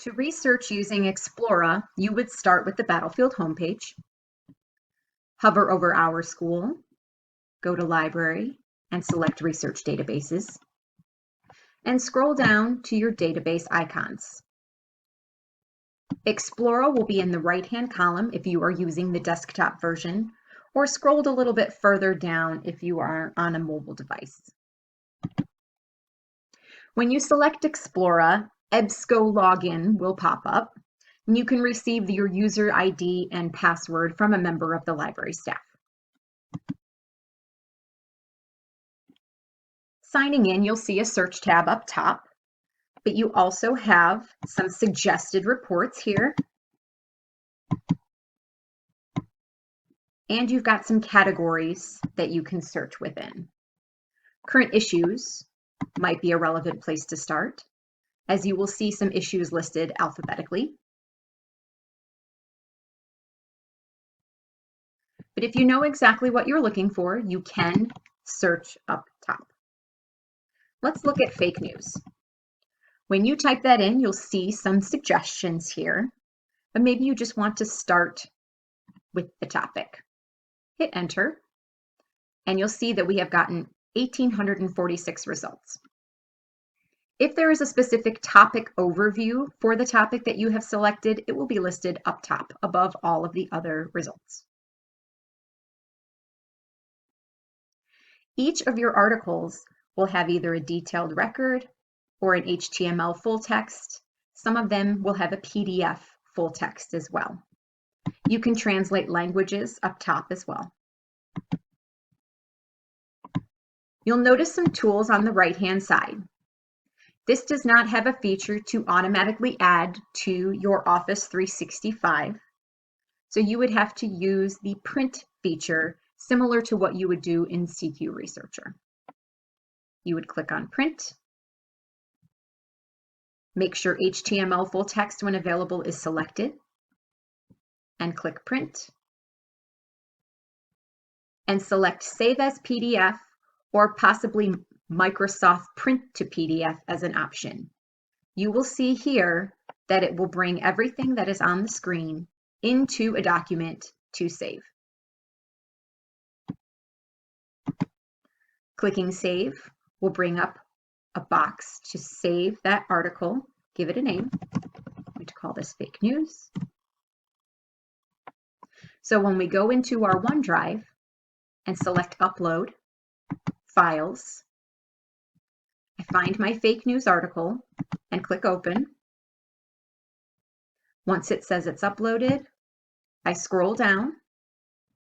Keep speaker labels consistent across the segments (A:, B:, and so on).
A: To research using Explora, you would start with the Battlefield homepage, hover over Our School, go to Library, and select Research Databases, and scroll down to your database icons. Explora will be in the right-hand column if you are using the desktop version, or scrolled a little bit further down if you are on a mobile device. When you select Explora, EBSCO login will pop up, and you can receive your user ID and password from a member of the library staff. Signing in, you'll see a search tab up top, but you also have some suggested reports here, and you've got some categories that you can search within. Current issues might be a relevant place to start, as you will see some issues listed alphabetically. But if you know exactly what you're looking for, you can search up top. Let's look at fake news. When you type that in, you'll see some suggestions here, but maybe you just want to start with the topic. Hit enter, and you'll see that we have gotten 1,846 results. If there is a specific topic overview for the topic that you have selected, it will be listed up top above all of the other results. Each of your articles will have either a detailed record or an HTML full text. Some of them will have a PDF full text as well. You can translate languages up top as well. You'll notice some tools on the right-hand side. This does not have a feature to automatically add to your Office 365, so you would have to use the print feature similar to what you would do in CQ Researcher. You would click on print, make sure HTML full text when available is selected, and click print, and select save as PDF or possibly Microsoft Print to PDF as an option. You will see here that it will bring everything that is on the screen into a document to save. Clicking save will bring up a box to save that article, give it a name. I'm going to call this fake news. So when we go into our OneDrive and select upload, files, I find my fake news article and click open. Once it says it's uploaded, I scroll down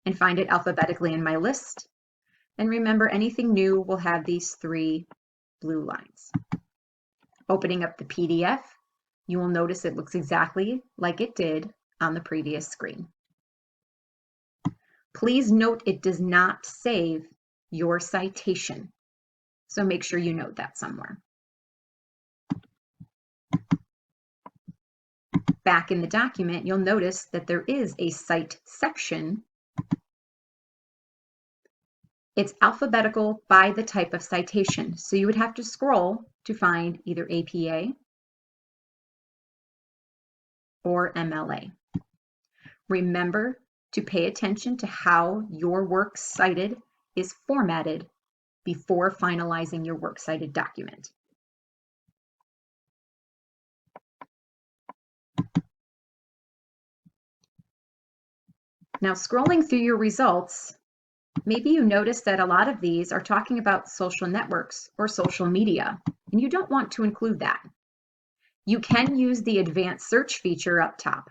A: and find it alphabetically in my list. And remember, anything new will have these three blue lines. Opening up the PDF, you will notice it looks exactly like it did on the previous screen. Please note it does not save your citation, so make sure you note that somewhere. Back in the document, you'll notice that there is a cite section. It's alphabetical by the type of citation, so you would have to scroll to find either APA or MLA. Remember to pay attention to how your works cited is formatted before finalizing your works cited document. Now, scrolling through your results, maybe you notice that a lot of these are talking about social networks or social media, and you don't want to include that. You can use the advanced search feature up top.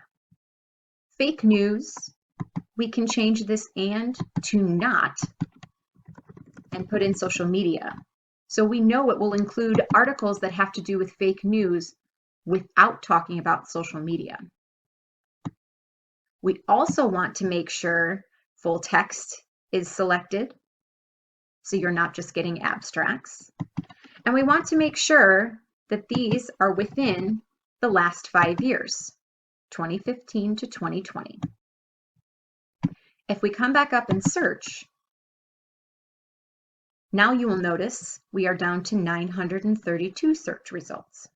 A: Fake news, we can change this and to not and put in social media. So we know it will include articles that have to do with fake news without talking about social media. We also want to make sure full text is selected, so you're not just getting abstracts. And we want to make sure that these are within the last 5 years, 2015 to 2020. If we come back up and search, now you will notice we are down to 932 search results.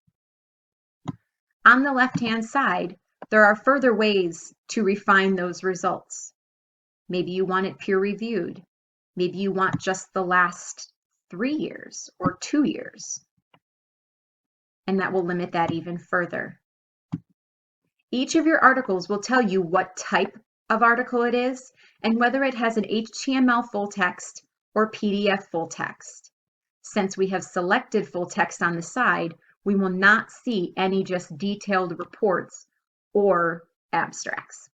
A: on the left-hand side, there are further ways to refine those results. Maybe you want it peer-reviewed. Maybe you want just the last 3 years or 2 years, and that will limit that even further. Each of your articles will tell you what type of article it is and whether it has an HTML full text or PDF full text. Since we have selected full text on the side, we will not see any just detailed reports or abstracts.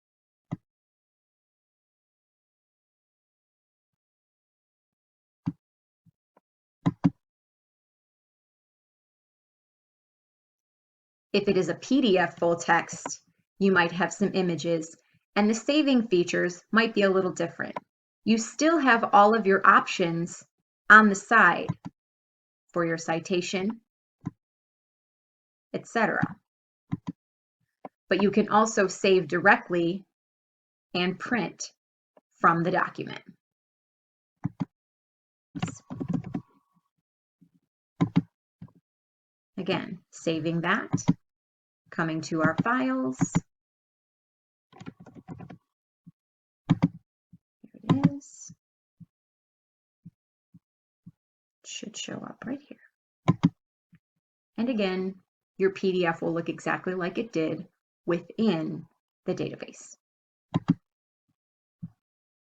A: If it is a PDF full text, you might have some images, and the saving features might be a little different. You still have all of your options on the side for your citation, etc. But you can also save directly and print from the document. Again, saving that, coming to our files. Here it is. It should show up right here. And again, your PDF will look exactly like it did within the database.